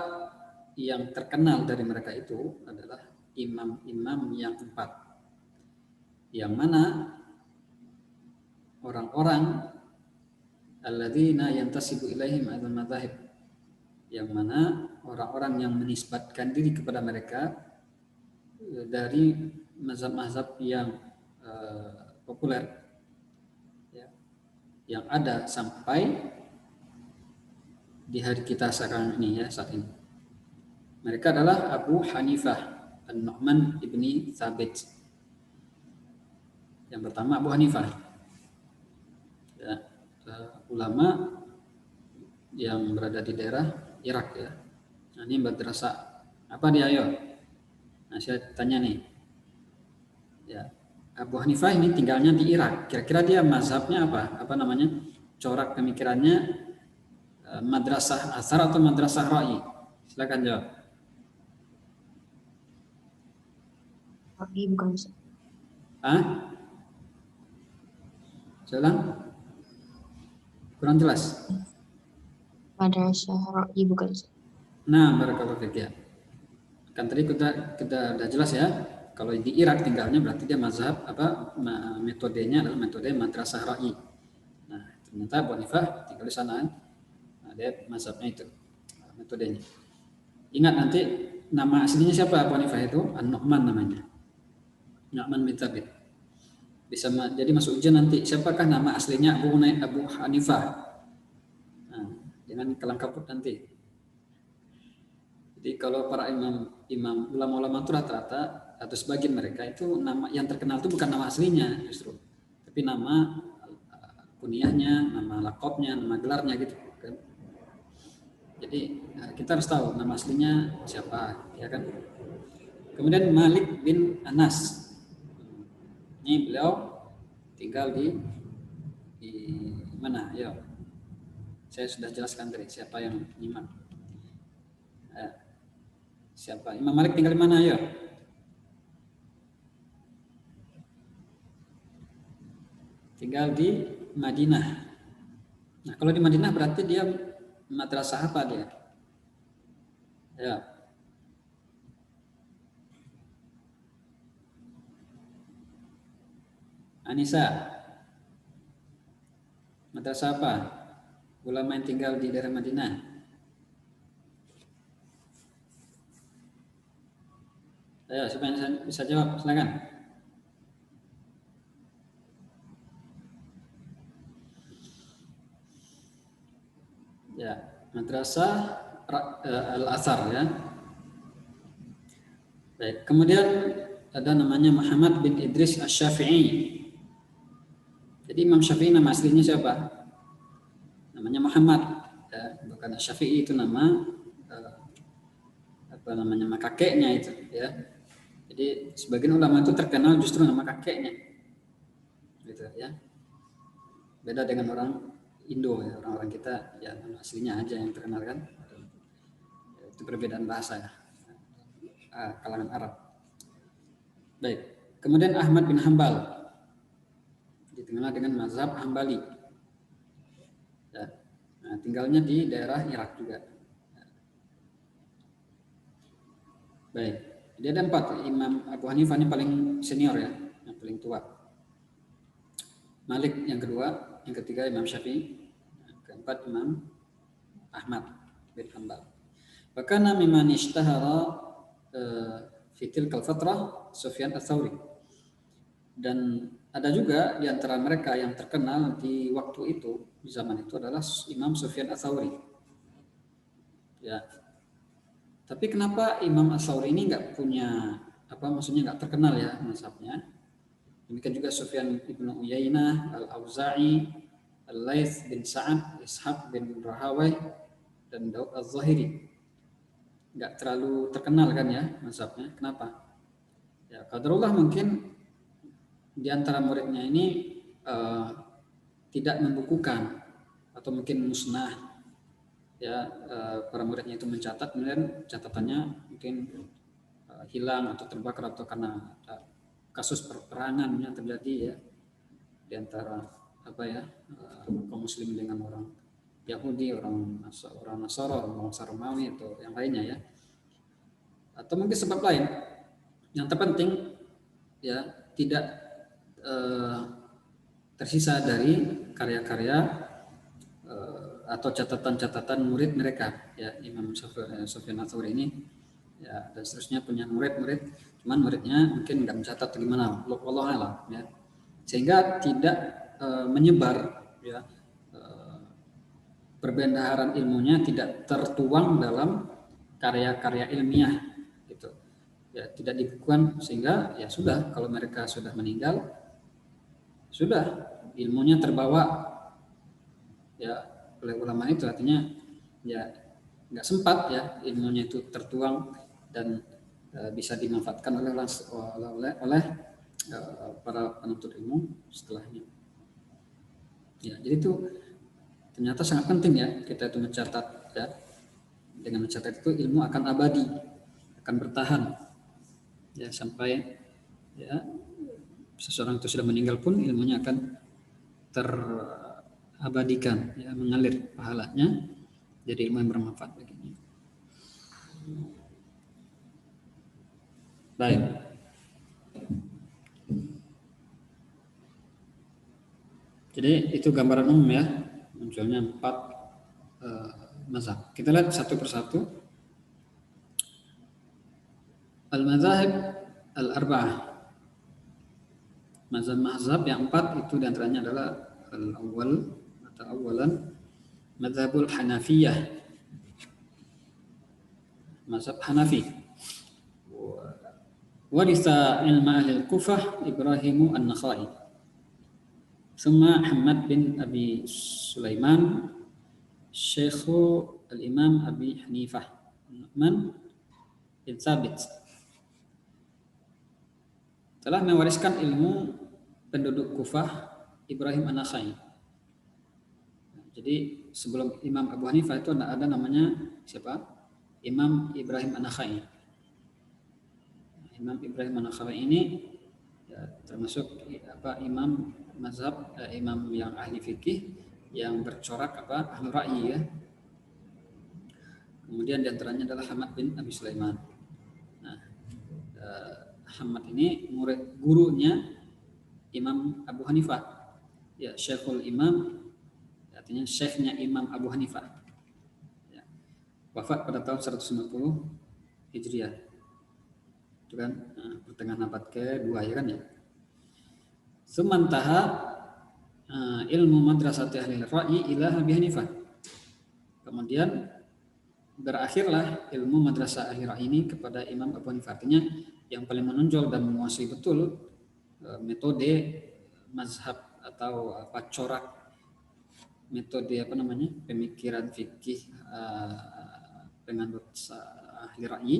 Speaker 1: yang terkenal dari mereka itu adalah imam-imam yang 4, yang mana orang-orang alladzina yantasibu ilaihim al-madhahib, yang mana orang-orang yang menisbatkan diri kepada mereka dari mazhab-mazhab yang populer, ya, yang ada sampai di hari kita sekarang ini, ya, saat ini. Mereka adalah Abu Hanifah An-Nu'man ibni Thabit. Yang pertama Abu Hanifah, ya, ulama yang berada di daerah Irak, ya. Nah, ini madrasah apa dia, ayo? Nah, saya tanya nih, ya, Abu Hanifah ini tinggalnya di Irak. Kira-kira dia mazhabnya apa? Apa namanya? Corak pemikirannya madrasah asar atau madrasah ra'i? Silakan jawab.
Speaker 6: Ra'i bukan Ustaz.
Speaker 1: Saya ulang. Kurang jelas.
Speaker 6: Madrasah Ra'i bukan Ustaz.
Speaker 1: Nah, barakallahu fiik, ya. Kan tadi kita udah jelas, ya. Kalau di Irak tinggalnya berarti dia mazhab apa, metodenya adalah metode madrasah ra'i. Nah, ternyata Abu Hanifah tinggal di sana. Nah, dia mazhabnya itu, metodenya. Ingat nanti nama aslinya siapa Abu Hanifah itu? An-Nu'man namanya. Nu'man bin Thabit. Bisa jadi masuk ujian nanti. Siapakah nama aslinya Abu Hanifah? Nah, jangan kelang kabut nanti. Jadi kalau para imam ulama-ulama itu rata-rata atau sebagian mereka itu nama yang terkenal itu bukan nama aslinya justru, tapi nama kunyahnya, nama lakopnya, nama gelarnya gitu kan. Jadi kita harus tahu nama aslinya siapa, ya kan. Kemudian Malik bin Anas, ini beliau tinggal di mana? Ya, saya sudah jelaskan tadi siapa yang nyimak. Siapa? Imam Malik tinggal di mana, ya? Tinggal di Madinah. Nah, kalau di Madinah berarti dia madrasah apa dia? Ya. Anissa, madrasah apa? Ulama yang tinggal di daerah Madinah. Ayo, siapa yang bisa jawab? Silakan. Ya, madrasah Al-Azhar ya. Baik, kemudian ada namanya Muhammad bin Idris Asy-Syafi'i. Jadi Imam Syafi'i nama aslinya siapa? Namanya Muhammad, ya, bukan Asy-Syafi'i, itu nama apa namanya, nama kakeknya itu ya. Jadi sebagian ulama itu terkenal justru nama kakeknya, gitu ya. Beda dengan orang Indo ya, orang-orang kita ya nama aslinya aja yang terkenal kan. Itu perbedaan bahasa ya, kalangan Arab. Baik, kemudian Ahmad bin Hambal, dikenal dengan mazhab Hambali. Ya. Nah, tinggalnya di daerah Irak juga. Baik, jadi ada 4. Imam Abu Hanifah ini paling senior ya, yang paling tua. Malik yang kedua, yang ketiga Imam Syafi'i, yang keempat Imam Ahmad bin Hanbal. Bahkan mimman ishtahara fi tilkal fatrah Sufyan Ats-Tsauri. Dan ada juga di antara mereka yang terkenal di waktu itu, di zaman itu adalah Imam Sufyan Ats-Tsauri. Ya. Tapi kenapa Imam Ats-Tsauri ini nggak punya maksudnya nggak terkenal ya mazhabnya? Demikian juga Sufyan ibnu Uyainah, Al-Auza'i, Al-Laits bin Sa'ad, Ishaq bin Rahawai, dan Daud Az-Zahiri. Nggak terlalu terkenal kan ya mazhabnya. Kenapa? Ya, qadarullah mungkin di antara muridnya ini tidak membukukan atau mungkin musnah. Ya, para muridnya itu mencatat, kemudian catatannya mungkin hilang atau terbakar atau karena kasus perperangan yang terjadi ya di antara kaum muslim dengan orang Yahudi, orang Nasara, orang Romawi atau yang lainnya ya. Atau mungkin sebab lain. Yang terpenting ya tidak tersisa dari karya-karya atau catatan-catatan murid mereka ya. Imam Sufyan Ats-Tsauri ini ya, dan seterusnya punya murid-murid, cuman muridnya mungkin nggak mencatat gimana, wallahu a'lam ya, sehingga tidak menyebar ya, perbendaharaan ilmunya tidak tertuang dalam karya-karya ilmiah gitu ya, tidak dibukukan, sehingga ya sudah, kalau mereka sudah meninggal sudah ilmunya terbawa ya oleh ulama itu, artinya ya nggak sempat ya ilmunya itu tertuang dan bisa dimanfaatkan oleh para penuntut ilmu setelahnya. Ya, jadi itu ternyata sangat penting ya kita itu mencatat ya. Dengan mencatat itu ilmu akan abadi, akan bertahan ya sampai ya seseorang itu sudah meninggal pun ilmunya akan terabadikan ya, mengalir pahalanya jadi ilmu yang bermanfaat baginya. Baik. Jadi itu gambaran umum ya, munculnya 4 mazhab. Kita lihat satu persatu. Al-mazahib al-arba'ah. Mazhab yang 4 itu diantaranya adalah al-awwal atau awalan mazhabul Hanafiyah. Mazhab Hanafi. Warisa ilma ahli al-Kufah Ibrahimu an-Nakhai. Thumma Ahmad bin Abi Sulaiman Syekhu al-Imam Abi Hanifah Nu'man bin Thabit. Telah mewariskan ilmu penduduk Kufah Ibrahim an-Nakhai. Jadi sebelum Imam Abu Hanifah itu ada namanya siapa? Imam Ibrahim an-Nakhai. Imam Ibrahim an-Nakhai ini ya, termasuk imam mazhab, imam yang ahli fikih yang bercorak ahli ra'yi ya. Kemudian diantaranya adalah Ahmad bin Abi Sulaiman. Nah, Ahmad ini murid gurunya Imam Abu Hanifah. Ya, Syekhul Imam artinya syekhnya Imam Abu Hanifah. Ya. Wafat pada tahun 150 Hijriah. Itu kan pertengahan abad ke-2 ya kan ya. Semantaha ilmu madrasati ahli ra'yi ila Abi Hanifah. Kemudian berakhirlah ilmu madrasah ahli ra'yi ini kepada Imam Abu Hanifah. Artinya yang paling menonjol dan menguasai betul metode mazhab atau corak metode pemikiran fikih penganut ahli ra'yi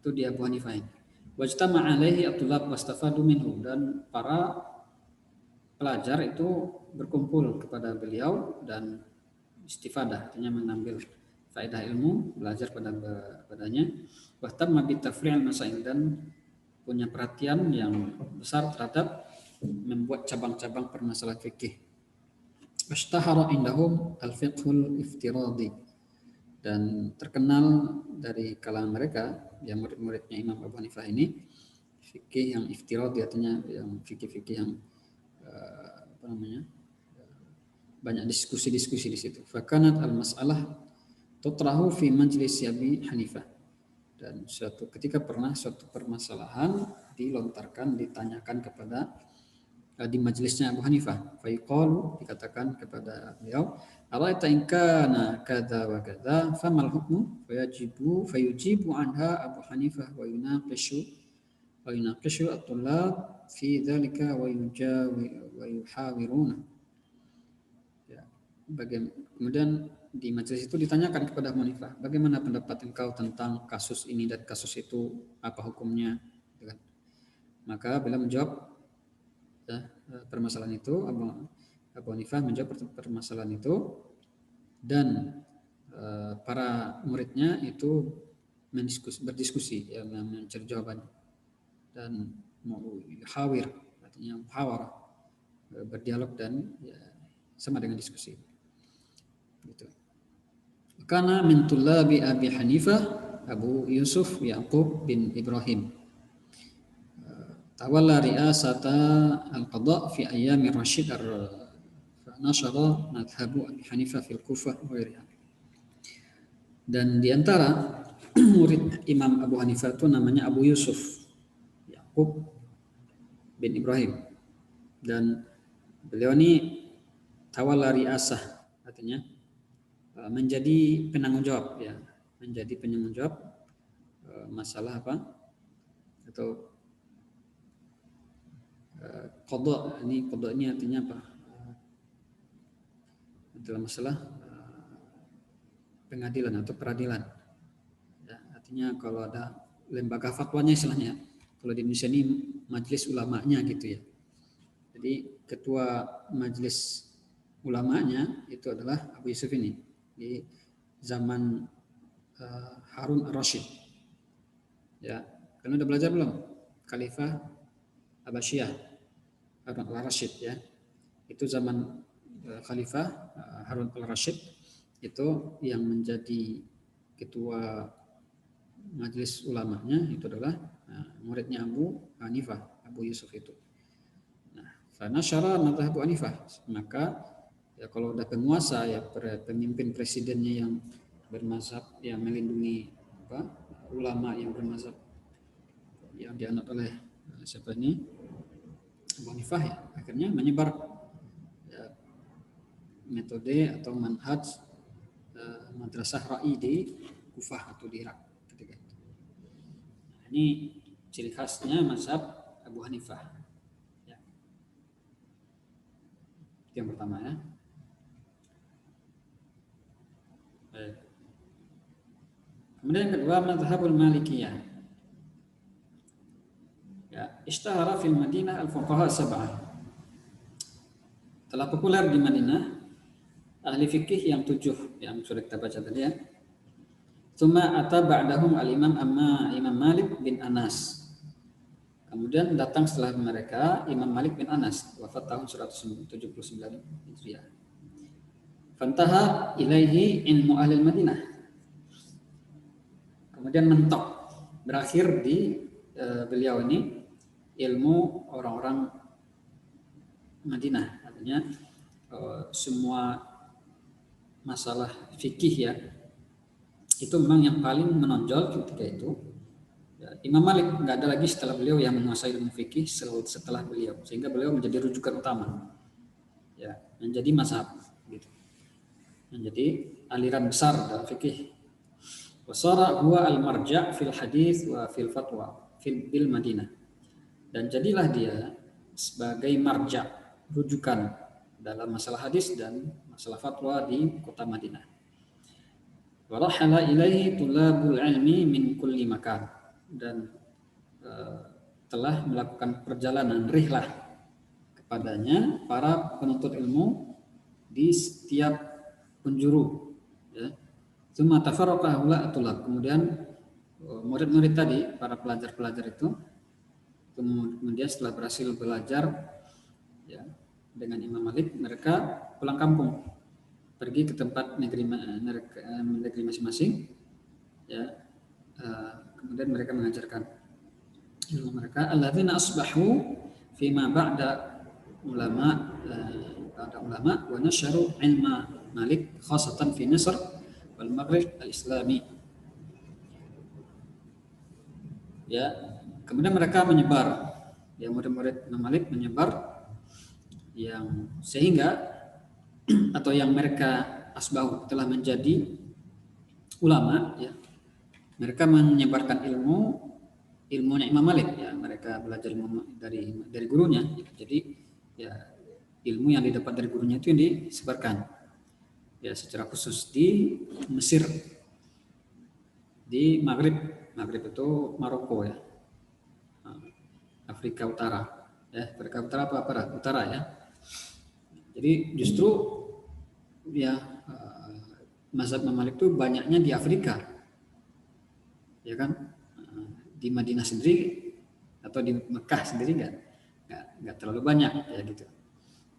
Speaker 1: itu di Abu Hanifah. Wajtama alaihi at-tulab wastafadu minhu, dan para pelajar itu berkumpul kepada beliau dan istifadah, artinya mengambil faedah ilmu, belajar padanya. Wahtamma bi tafri'il masail, dan punya perhatian yang besar terhadap membuat cabang-cabang permasalahan fikih. Washtahara indahum al-fiqhul iftiradi, dan terkenal dari kalangan mereka yang murid-muridnya Imam Abu Hanifah ini fikih yang iftiradi, artinya yang fikih-fikih yang banyak diskusi-diskusi di situ. Fakanat al-mas'alah tutrahu fi majlis Abi Hanifah, dan suatu ketika pernah suatu permasalahan dilontarkan, ditanyakan kepada di majelisnya Abu Hanifah. Faiqalu, dikatakan kepada beliau, araita in kana kadza wa kadza famal hukmu, fayujibu anha Abu Hanifah wa yunaqishu at-tullab fi dzalika wa yuhawiruna. Ya, kemudian di majelis itu ditanyakan kepada Abu Hanifah, bagaimana pendapat engkau tentang kasus ini dan kasus itu, apa hukumnya? Maka beliau menjawab permasalahan itu, Abu Hanifah menjawab permasalahan itu, dan para muridnya itu berdiskusi, ya, mencari jawaban, dan muhawir, artinya muhawarah, berdialog, dan ya, sama dengan diskusi. Gitu. Karena min tullabi Abi Hanifah Abu Yusuf Yaqub bin Ibrahim tawalla ri'asata al-qada fi ayyami Rashid ar-nashara madhhabu Abi Hanifah fil Kufah wa ghairiha. Dan di antara murid Imam Abu Hanifah itu namanya Abu Yusuf Yaqub bin Ibrahim, dan beliau ini tawalla ri'asah, artinya menjadi penanggung jawab, ya, menjadi penanggung jawab masalah apa atau qada. Qada ini artinya apa? Dalam masalah pengadilan atau peradilan. Ya, artinya kalau ada lembaga fatwanya istilahnya. Kalau di Indonesia ini majelis ulamanya gitu ya. Jadi ketua majelis ulamanya itu adalah Abu Yusuf ini di zaman Harun ar-Rasyid. Ya, kalian udah belajar belum? Khalifah Abbasiyah Harun al-Rasyid, ya. Itu zaman Khalifah Harun al-Rasyid itu yang menjadi ketua majelis ulamanya itu adalah muridnya Abu Hanifah, Abu Yusuf itu. Nah, fa nasyara madhhab Abu Hanifah, maka ya kalau udah penguasa, ya pemimpin presidennya yang bermazhab, yang melindungi ulama yang bermazhab yang dianut oleh siapa ini Abu Hanifah, ya, akhirnya menyebar ya, metode atau manhaj madrasah ra'i di Kufah atau di Irak ketika itu. Nah, ini ciri khasnya mazhab Abu Hanifah. Ya. Itu yang pertama, ya. Baik. Kemudian yang kedua, mazhabul Malikiyah. Ya, ishtahara fil Madinah al-fuqaha sab'ah. Telah populer di Madinah ahli fikih yang 7 yang sudah kita baca tadi, ya. Tsumma ata ba'dahum al-Imam Imam Malik bin Anas. Kemudian datang setelah mereka Imam Malik bin Anas, wafat tahun 179 Hijriah. Fantaha ilaihi ilmu ahli Madinah. Kemudian mentok, berakhir di beliau ini ilmu orang-orang Madinah. Artinya semua masalah fikih ya, itu memang yang paling menonjol ketika itu. Ya, Imam Malik nggak ada lagi setelah beliau yang menguasai ilmu fikih setelah beliau, sehingga beliau menjadi rujukan utama, ya, menjadi mazhab, gitu, menjadi aliran besar dalam fikih. Wasara huwa al-marja' fil hadis wa fil fatwa bil Madinah. Dan jadilah dia sebagai marja', rujukan dalam masalah hadis dan masalah fatwa di kota Madinah. Wa rahala ilaihi tulabul ilmi min kulli makan. Dan telah melakukan perjalanan rihlah kepadanya para penuntut ilmu di setiap penjuru, ya. Tsumma tafarraqa haula tulab. Kemudian murid-murid tadi, para pelajar-pelajar itu, kemudian setelah berhasil belajar, ya, dengan Imam Malik, mereka pulang kampung, pergi ke tempat negeri masing-masing, ya. Kemudian mereka mengajarkan ilmu mereka. Alladzina asbahu fima ba'da ulama wa nasharu ilma Malik khasatan fi Misr wal Maghrib al-Islami. Ya, kemudian mereka menyebar, ya, murid-murid Imam Malik menyebar, yang sehingga atau yang mereka asbahu telah menjadi ulama, ya, mereka menyebarkan ilmunya Imam Malik, ya, mereka belajar ilmu dari gurunya. Jadi ya, ilmu yang didapat dari gurunya itu yang disebarkan, ya, secara khusus di Mesir, di Maghrib itu Maroko, ya, Afrika Utara, ya, Afrika Utara apa utara, ya. Jadi justru, ya, mazhab Imam Malik itu banyaknya di Afrika, ya kan. Di Madinah sendiri atau di Mekah sendiri nggak terlalu banyak, ya, gitu,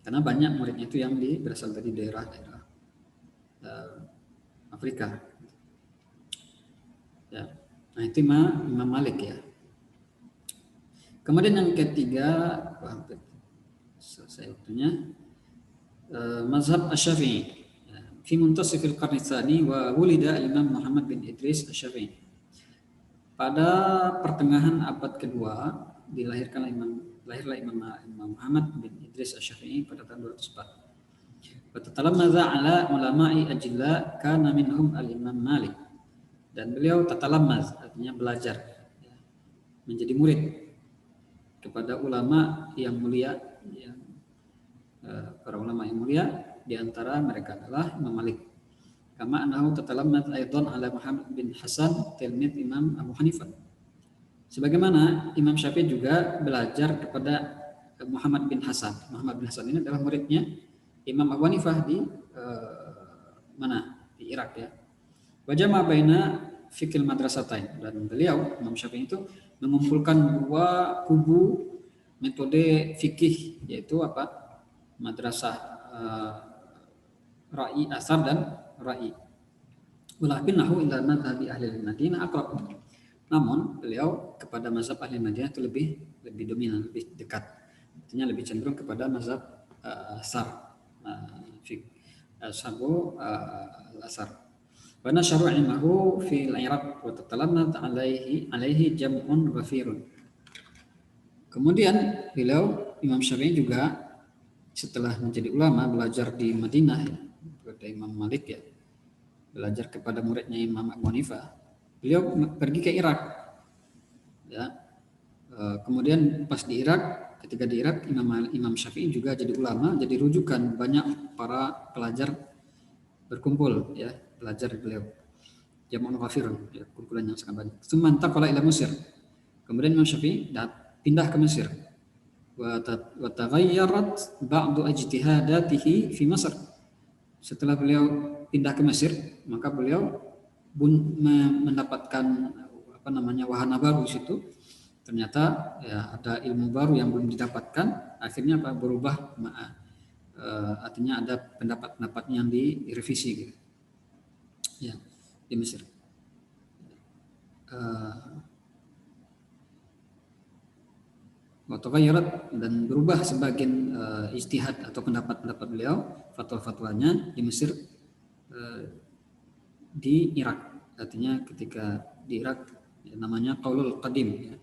Speaker 1: karena banyak muridnya itu yang berasal dari daerah-daerah Afrika, ya. Nah, itu Imam Malik, ya. Kemudian yang ketiga, hampir selesai waktunya, mazhab Asy-Syafi'i, ya, fi muntasifil qarni tsani wa wulida Imam Muhammad bin Idris Asy-Syafi'i. Pada pertengahan abad kedua lahirlah Imam Muhammad bin Idris Asy-Syafi'i pada tahun 204. Wa tatalammadza ala ulama'i ajilla kana minhum al-Imam Malik. Dan beliau tatalammaz, artinya belajar, ya, menjadi murid kepada ulama yang mulia, ya, para ulama yang mulia, di antara mereka adalah Imam Malik. Kama annahu tatalammaz aidan ala Muhammad bin Hasan tilmid Imam Abu Hanifah. Sebagaimana Imam Syafi'i juga belajar kepada Muhammad bin Hasan. Muhammad bin Hasan ini adalah muridnya Imam Abu Hanifah di Di Irak, ya. Wa jama'a baina fikil madrasatain. Dan beliau Imam Syafi'i itu mengumpulkan dua kubu metode fikih, yaitu apa? Madrasah Ra'i Asar dan Ra'i. Walakinnahu ila madhhabi ahli Madinah aqrab. Namun beliau kepada mazhab ahli Madinah itu lebih dominan, lebih dekat. Artinya lebih cenderung kepada mazhab Asar, Ashabu al-Asar. Wa nasharu ilmahu fil Iraq wa tatalammad alaihi jam'un ghafirun. Kemudian beliau Imam Syafi'i juga setelah menjadi ulama belajar di Madinah, ya, kepada Imam Malik, ya, belajar kepada muridnya Imam Abu Hanifah. Beliau pergi ke Irak, ya. Kemudian pas di Irak, ketika di Irak Imam Syafi'i juga jadi ulama, jadi rujukan, banyak para pelajar berkumpul, ya, belajar di beliau. Jam'un ghafirun, ya, kumpulan yang sangat banyak. Tsumma intaqala ila Mesir. Kemudian Imam Syafi'i pindah ke Mesir. Wa taghayyarat ba'du ijtihadatihi fi Mesir. Setelah beliau pindah ke Mesir, maka beliau mendapatkan wahana baru di situ. Ternyata, ya, ada ilmu baru yang belum didapatkan. Akhirnya berubah, artinya ada pendapat-pendapat yang direvisi, gitu, ya, di Mesir. wa taghayyarat, dan berubah sebagian ijtihad atau pendapat-pendapat beliau, fatwa-fatwanya di Mesir, di Irak. Artinya ketika di Irak ya, namanya qaulul qadim ya,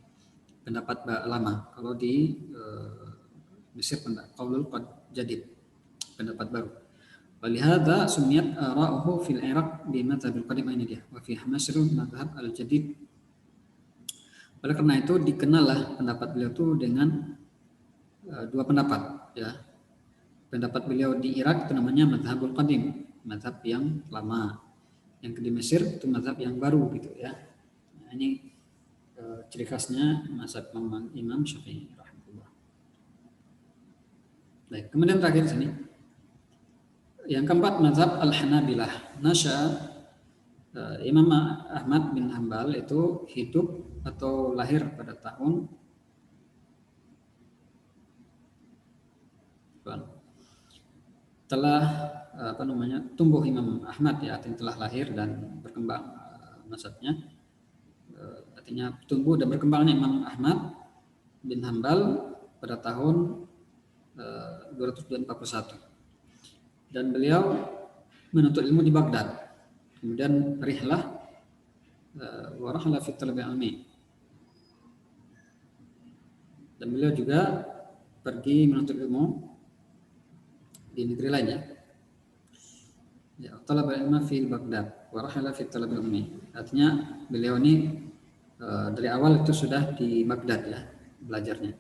Speaker 1: pendapat lama. Kalau di Mesir qaulul jadid, pendapat baru. Walihada sumiyat ara'uhu fil Iraq bi madhhabil qadim, ini dia, wa fi Mesir madhhab al-jadid. Oleh karena itu dikenallah pendapat beliau itu dengan dua pendapat ya. Pendapat beliau di Irak itu namanya madhabul qadim, madhab yang lama. Yang di Mesir itu madhab yang baru gitu ya. Nah, ini ciri khasnya mazhab Imam Syafi'i rahimahullah. Baik, kemudian terakhir sini. Yang keempat mazhab Al-Hanabilah. Imam Ahmad bin Hanbal itu hidup atau lahir pada tahun telah tumbuh Imam Ahmad ya, artinya telah lahir dan berkembang mazhabnya, artinya tumbuh dan berkembangnya Imam Ahmad bin Hanbal pada tahun 241, dan beliau menuntut ilmu di Baghdad, kemudian rihlah wa rahla fi talab ilmi, dan beliau juga pergi menuntut ilmu di negeri lainnya. Ya, talab ilmu fi Baghdad wa rahla fi talab ilmi. Artinya beliau ini dari awal itu sudah di Baghdad ya belajarnya.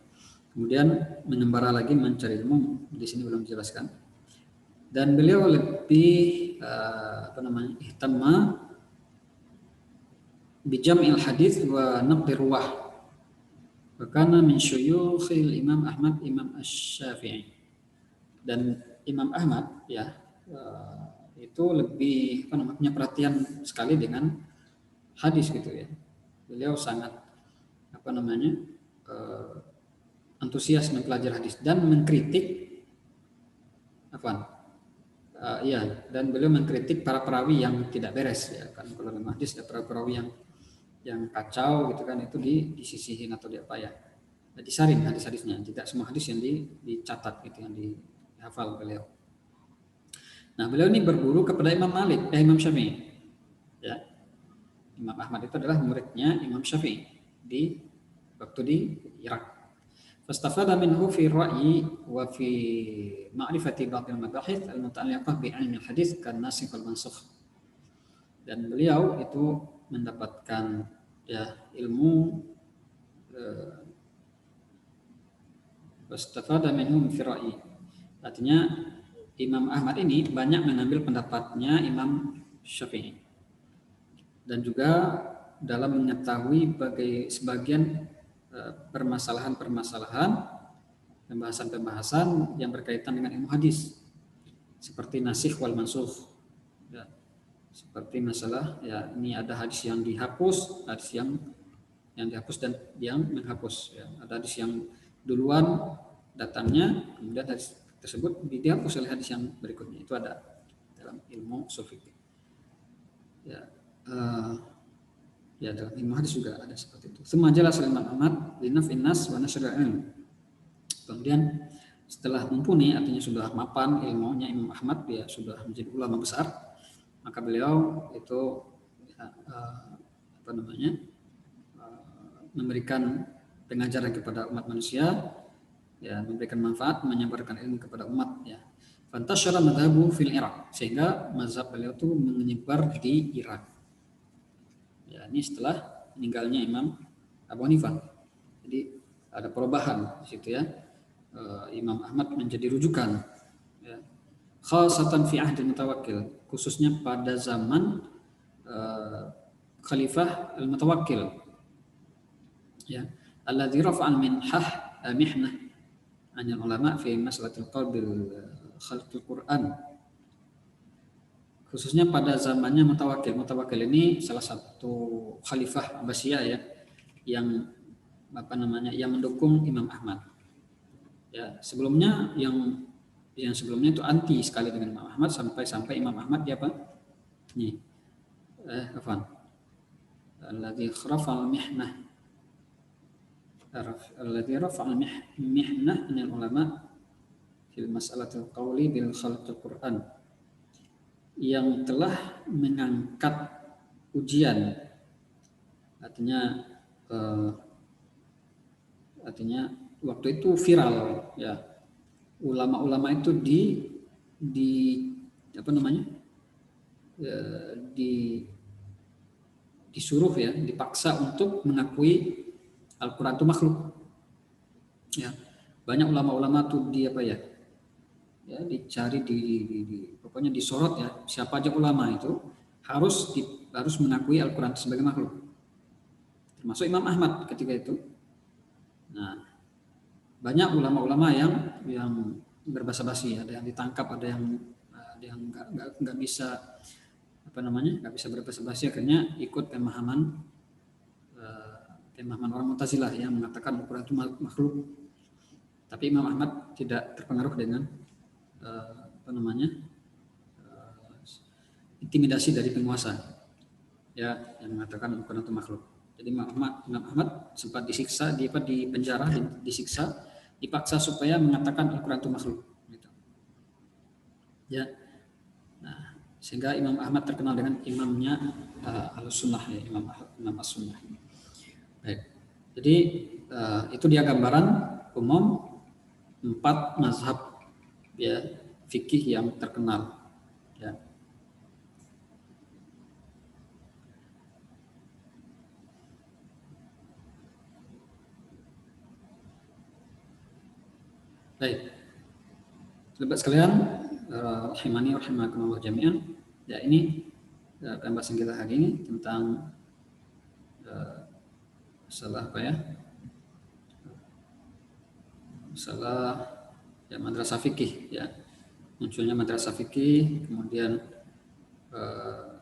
Speaker 1: Kemudian mengembara lagi mencari ilmu, di sini belum dijelaskan. Dan beliau lebih ihtamma bi jam'il hadits wa naqdi ruwah. Wa kana min syuyukhil Imam Ahmad Imam Asy-Syafi'i. Dan Imam Ahmad ya itu lebih punya perhatian sekali dengan hadis gitu ya. Beliau sangat antusias mempelajari hadis dan mengkritik dan beliau mengkritik para perawi yang tidak beres ya kan. Kalau dalam hadis ada para perawi yang kacau gitu kan, itu disisihin atau disaring hadis-hadisnya. Tidak semua hadis yang dicatat gitu, yang dihafal beliau. Nah, beliau ini berguru kepada Imam Imam Syafi'i ya. Imam Ahmad itu adalah muridnya Imam Syafi'i waktu di Irak. Fastafada minhu fi ra'yi wa fi ma'rifati ba'd al-mabahith al-muta'alliqah bi ilmi al-hadits kan nasikh wal mansukh. Dan beliau itu mendapatkan ya ilmu fastafada minhu fi ra'yi. Artinya Imam Ahmad ini banyak mengambil pendapatnya Imam Syafi'i. Dan juga dalam mengetahui sebagian permasalahan-permasalahan, pembahasan-pembahasan yang berkaitan dengan ilmu hadis, seperti nasikh wal mansukh ya, seperti masalah ya, ini ada hadis yang dihapus, hadis yang dihapus dan yang menghapus ya. Ada hadis yang duluan datangnya, kemudian hadis tersebut dihapus oleh hadis yang berikutnya. Itu ada dalam ilmu ushul fiqh ya, dalam ilmu hadis juga ada seperti itu. Semua jelas Imam Ahmad linaf'in nas wa nashril ilm. Kemudian setelah mumpuni, artinya sudah mapan ilmunya Imam Ahmad, dia sudah menjadi ulama besar, maka beliau itu memberikan pengajaran kepada umat manusia ya, memberikan manfaat, menyebarkan ilmu kepada umat ya. Fantasyara madhabu fil Iraq, sehingga mazhab beliau itu menyebar di Irak. Ya, ini setelah meninggalnya Imam Abu Hanifah. Jadi ada perubahan di situ ya. Imam Ahmad menjadi rujukan ya. Khasatan fi ahdi Mutawakkil, khususnya pada zaman Khalifah Al-Mutawakkil. Ya, alladzi rafa'al mihnah 'anil ulama fi mas'alatil qaul bil khalqil Qur'an. Khususnya pada zamannya Mutawakkil. Mutawakkil ini salah satu khalifah Abbasiyah ya, yang yang mendukung Imam Ahmad. Ya, sebelumnya yang sebelumnya itu anti sekali dengan Imam Ahmad, sampai Imam Ahmad dia apa? Nih. Alladzi kharafal mihnah alladzi rafa'al mihnah anil ulama fil mas'alatil qawli bil khalqil Qur'an, yang telah mengangkat ujian, artinya waktu itu viral ya, ulama-ulama itu disuruh ya, dipaksa untuk mengakui Al-Quran itu makhluk. Ya, banyak ulama-ulama tuh dicari pokoknya disorot ya, siapa aja ulama itu harus mengakui Al-Quran sebagai makhluk. Termasuk Imam Ahmad ketika itu. Nah, banyak ulama-ulama yang berbahasa basi, ada yang ditangkap, ada yang nggak bisa nggak bisa berbahasa basi, akhirnya ikut pemahaman orang Mu'tazilah yang mengatakan Al-Quran itu makhluk. Tapi Imam Ahmad tidak terpengaruh dengan intimidasi dari penguasa ya, yang mengatakan Al-Quran itu makhluk. Jadi Imam Ahmad sempat disiksa, di penjara, disiksa, dipaksa supaya mengatakan Al-Quran itu makhluk gitu. Ya. Nah, sehingga Imam Ahmad terkenal dengan imamnya Ahlus-Sunnah ya, Imam As-Sunnah. Baik. Jadi itu dia gambaran umum 4 mazhab ya fikih yang terkenal ya. Baik. Sahabat sekalian, rahimani rahimakumullah jami'an. Ya, ini pembahasan kita hari ini tentang masalah masalah ya madrasah fikih ya. Munculnya madrasah fikih, kemudian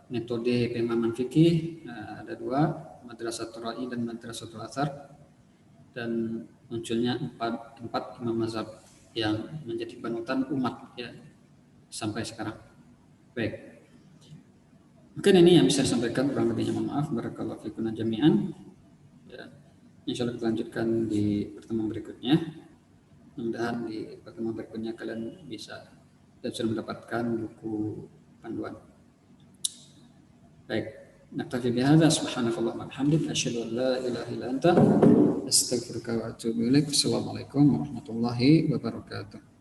Speaker 1: metode pemahaman fikih ada 2, madrasatul ra'i dan madrasatul athar, dan munculnya 4 imam mazhab yang menjadi panutan umat ya sampai sekarang. Baik. Mungkin ini yang bisa saya sampaikan, kurang lebihnya mohon maaf. Barakallahu fikum jami'an. Ya. Insyaallah kita lanjutkan di pertemuan berikutnya. Mudah-mudahan di pertemuan berikutnya kalian bisa dan sudah mendapatkan buku panduan. Baik. Naktafi bihadza, subhanakallah wa bihamdik, asyhadu an la ilaha illa anta, astaghfiruka wa atubu ilaik. Assalamualaikum warahmatullahi wabarakatuh.